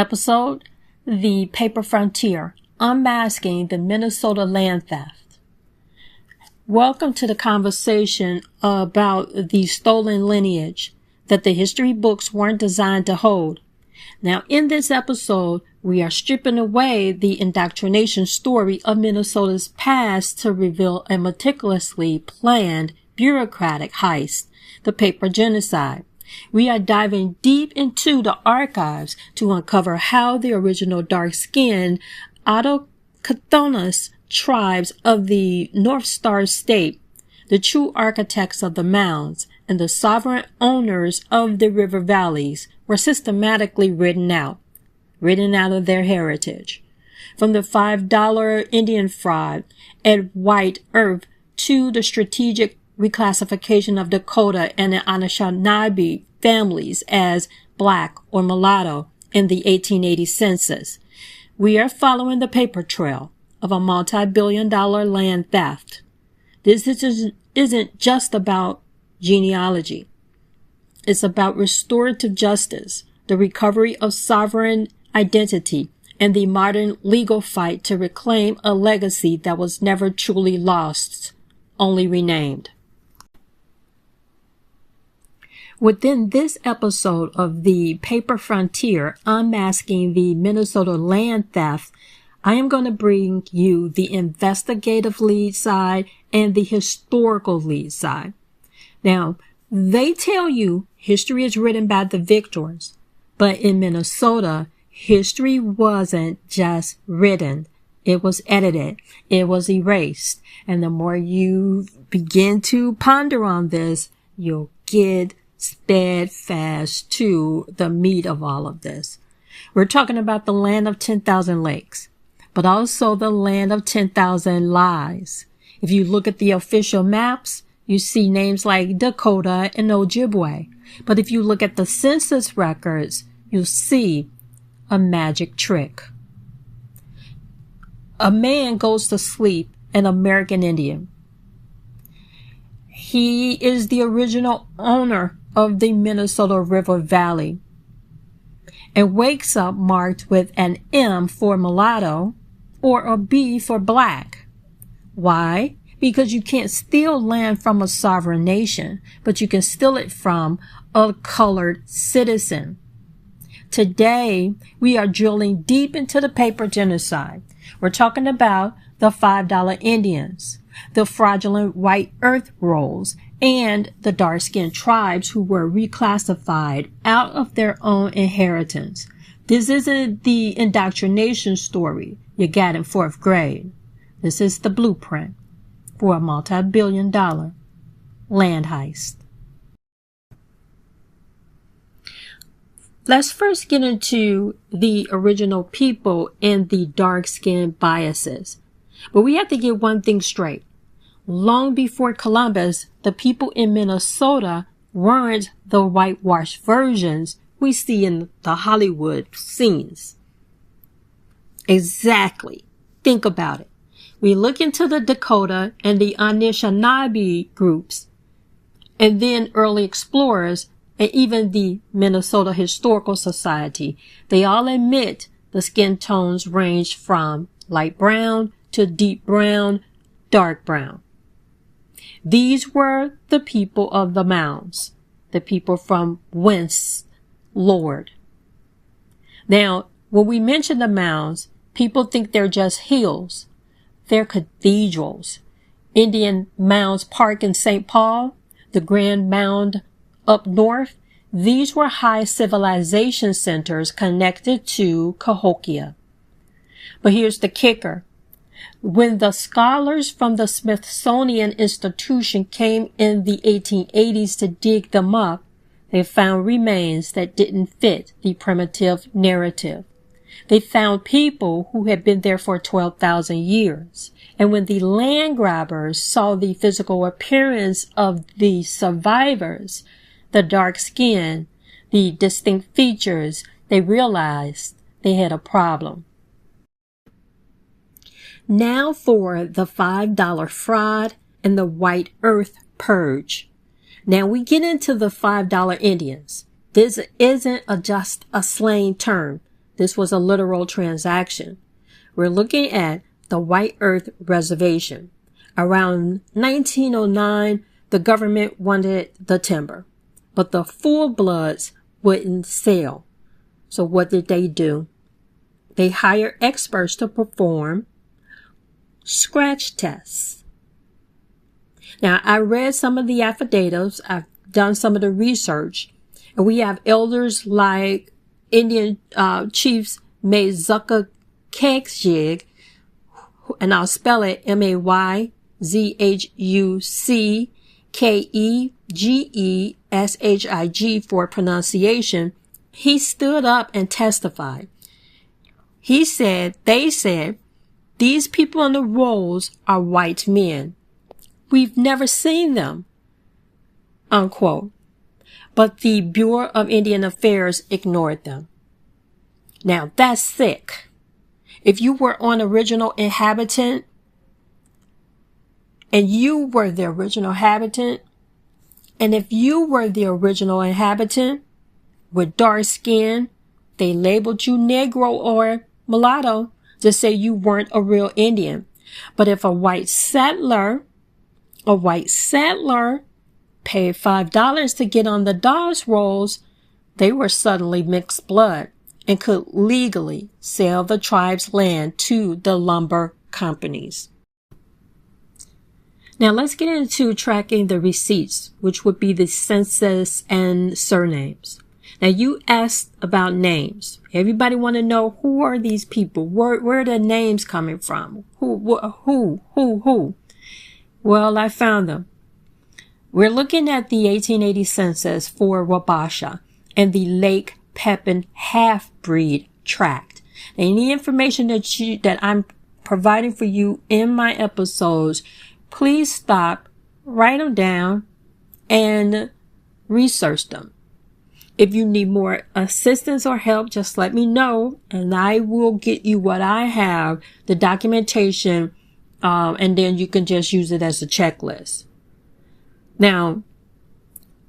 episode, The Paper Frontier, Unmasking the Minnesota Land Theft. Welcome to the conversation about the stolen lineage that the history books weren't designed to hold. Now, in this episode, we are stripping away the indoctrination story of Minnesota's past to reveal a meticulously planned bureaucratic heist, the Paper Genocide. We are diving deep into the archives to uncover how the original dark-skinned autochthonous tribes of the North Star State, the true architects of the Mounds, and the sovereign owners of the river valleys were systematically written out of their heritage. From the $5 Indian fraud at White Earth to the strategic reclassification of Dakota and Anishinaabe families as Black or Mulatto in the 1880 census, we are following the paper trail of a multi-billion-dollar land theft. This isn't just about genealogy. It's about restorative justice, the recovery of sovereign identity, and the modern legal fight to reclaim a legacy that was never truly lost, only renamed. Within this episode of the Paper Frontier, Unmasking the Minnesota Land Theft, I am going to bring you the investigative lead side and the historical lead side. Now, they tell you history is written by the victors, but in Minnesota, history wasn't just written. It was edited. It was erased. And the more you begin to ponder on this, you'll get steadfast to the meat of all of this. We're talking about the land of 10,000 lakes, but also the land of 10,000 lies. If you look at the official maps, you see names like Dakota and Ojibwe. But if you look at the census records, you'll see a magic trick. A man goes to sleep an American Indian. He is the original owner of the Minnesota River Valley and wakes up marked with an M for mulatto or a B for black. Why? Because you can't steal land from a sovereign nation, but you can steal it from a colored citizen. Today, we are drilling deep into the paper genocide. We're talking about the $5 Indians, the fraudulent white earth rolls, and the dark-skinned tribes who were reclassified out of their own inheritance. This isn't the indoctrination story you got in 4th grade. This is the blueprint for a multi-billion-dollar land heist. Let's first get into the original people and the dark-skinned biases. But we have to get one thing straight. Long before Columbus, the people in Minnesota weren't the whitewashed versions we see in the Hollywood scenes. Exactly. Think about it. We look into the Dakota and the Anishinaabe groups, and then early explorers, and even the Minnesota Historical Society. They all admit the skin tones range from light brown to deep brown, dark brown. These were the people of the Mounds, the people from whence, Lord. Now, when we mention the Mounds, people think they're just hills. They're cathedrals. Indian Mounds Park in St. Paul, the Grand Mound up north, these were high civilization centers connected to Cahokia. But here's the kicker. When the scholars from the Smithsonian Institution came in the 1880s to dig them up, they found remains that didn't fit the primitive narrative. They found people who had been there for 12,000 years. And when the land grabbers saw the physical appearance of the survivors, the dark skin, the distinct features, they realized they had a problem. Now for the $5 fraud and the white earth purge. Now we get into the $5 Indians. This isn't just a slang term. This was a literal transaction. We're looking at the White Earth Reservation. Around 1909, the government wanted the timber, but the full-bloods wouldn't sell. So what did they do? They hired experts to perform scratch tests. Now, I read some of the affidavits. I've done some of the research, and we have elders like Indian chiefs Mayzuka Kegsjig, and I'll spell it Mayzhuckegeshig for pronunciation. He stood up and testified. They said, these people on the rolls are white men. We've never seen them, unquote. But the Bureau of Indian Affairs ignored them. Now that's sick. If you were an original inhabitant and if you were the original inhabitant with dark skin, they labeled you Negro or Mulatto to say you weren't a real Indian. But if a white settler paid $5 to get on the Dawes rolls, they were suddenly mixed blood and could legally sell the tribe's land to the lumber companies. Now let's get into tracking the receipts, which would be the census and surnames. Now you asked about names. Everybody want to know, who are these people? Where are the names coming from? Who? Well, I found them. We're looking at the 1880 census for Wabasha and the Lake Pepin half-breed tract. Any information that I'm providing for you in my episodes, please stop, write them down, and research them. If you need more assistance or help, just let me know, and I will get you what I have, the documentation, and then you can just use it as a checklist. Now,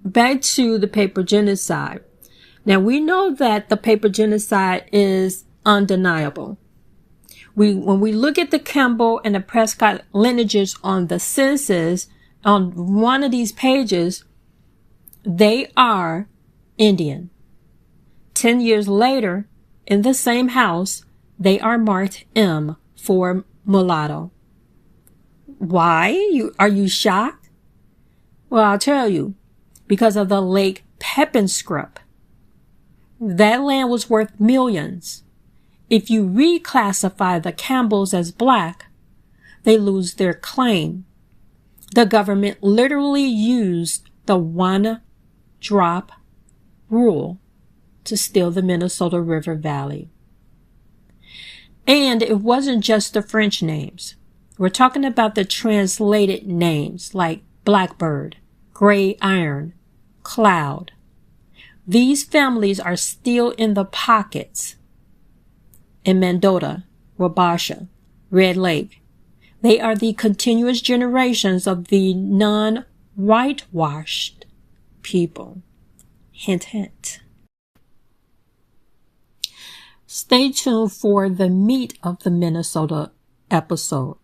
back to the Paper Genocide. Now, we know that the Paper Genocide is undeniable. When we look at the Campbell and the Prescott lineages on the census, on one of these pages, they are Indian. 10 years later, in the same house, they are marked M for Mulatto. Why? Are you shocked? Well, I'll tell you. Because of the Lake Pepin script. That land was worth millions. If you reclassify the Campbells as black, they lose their claim. The government literally used the one-drop rule to steal the Minnesota River Valley. And it wasn't just the French names. We're talking about the translated names like Blackbird, Gray Iron, Cloud. These families are still in the pockets in Mendota, Wabasha, Red Lake. They are the continuous generations of the non-whitewashed people. Hint, hint. Stay tuned for the meat of the Minnesota episode,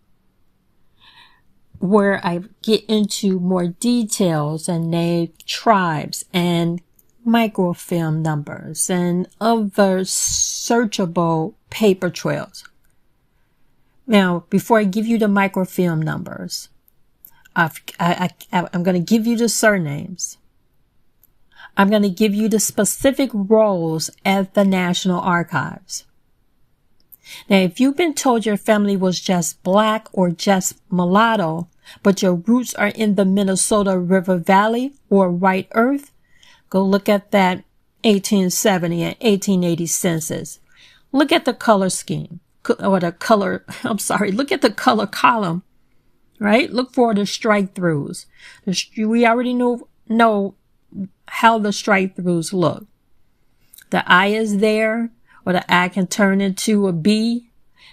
where I get into more details and name tribes and microfilm numbers and other searchable paper trails. Now, before I give you the microfilm numbers, I'm going to give you the surnames. I'm going to give you the specific roles at the National Archives. Now, if you've been told your family was just black or just mulatto, but your roots are in the Minnesota River Valley or White Earth, go look at that 1870 and 1880 census. Look at the color scheme, look at the color column, right? Look for the strike-throughs. We already know how the strike-throughs look. The I is there, or the I can turn into a B.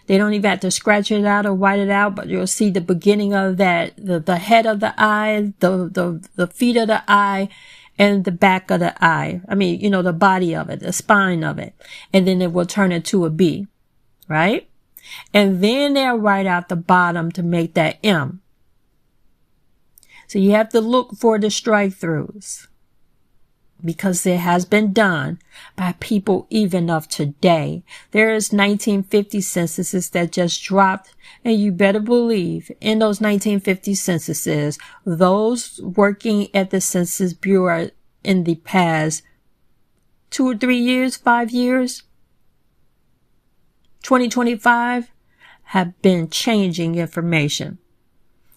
They don't even have to scratch it out or white it out, but you'll see the beginning of that, the head of the I, the feet of the I, and the back of the eye. I mean, the body of it, the spine of it. And then it will turn into a B, right? And then they'll write out the bottom to make that M. So you have to look for the strike-throughs, because it has been done by people even of today. There is 1950 censuses that just dropped, and you better believe in those 1950 censuses, those working at the Census Bureau in the past 2 or 3 years, 5 years, 2025, have been changing information.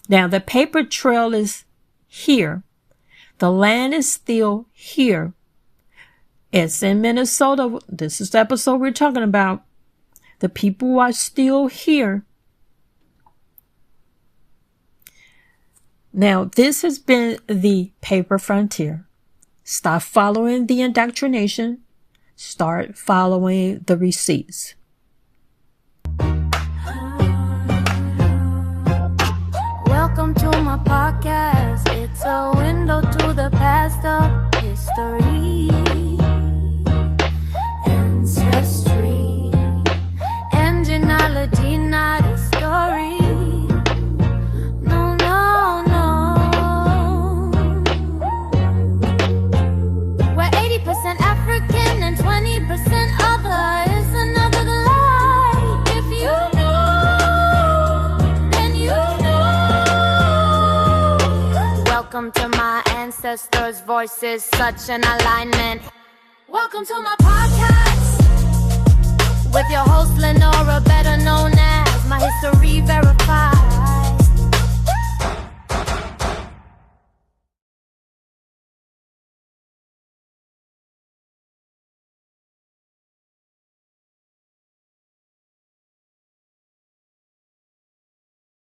Now, the paper trail is here. The land is still here. It's in Minnesota. This is the episode we're talking about. The people are still here. Now, this has been the paper frontier. Stop following the indoctrination. Start following the receipts. Welcome to my podcast. It's a window to the past of history, ancestry, and genealogy, not a story. No, no, no. We're 80% African and 20% other. Is another lie. If you know, then you know. Welcome to my ancestors' voices, such an alignment. Welcome to my podcast with your host Lenora, better known as